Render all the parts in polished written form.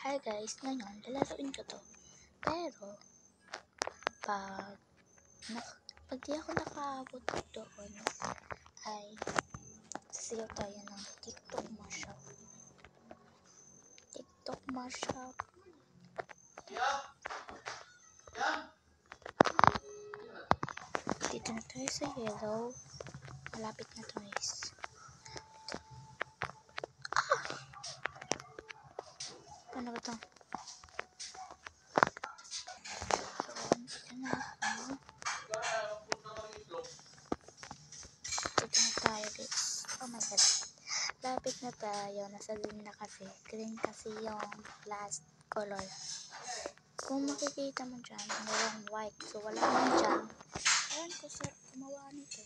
Hi guys, ngayon lalaruin ko to. Pero pag di ako nakaabot doon ay sisigaw tayo ng TikTok mashup. TikTok mashup. Dito na tayo sa yellow. Malapit na to guys. Ano ba to? Dito na ako. Dito na tayo guys. Oh my god. Lapit na tayo. Nasa green na kasi. Green kasi yung last color. Kung makikita mo dyan, mayroong white. So wala naman dyan. Ayan ko sir, gumawa nito.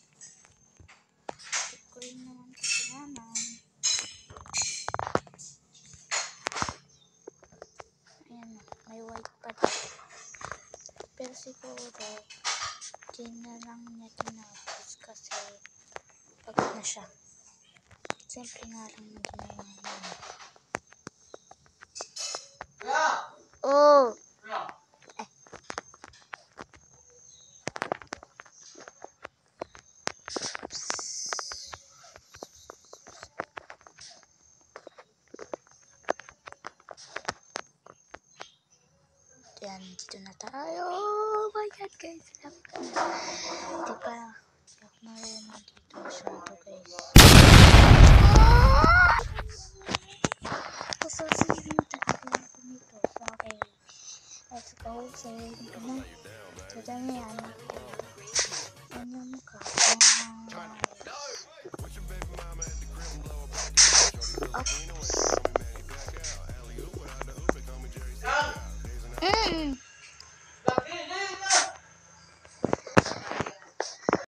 Green naman kasi naman. Ayan o, may white pa dito. Pero siguro, di na lang niya tinapos kasi pagod na siya. Siyempre nga lang na ginawa niya. Oh! Yan, dito na tayo. Oh my god guys, diba? Di ako marunong dito masyado guys. Kasasali mo talaga ako nito. So okay, let's go. Sayin ko na. So dami yan. Yan yung mukha. Oops.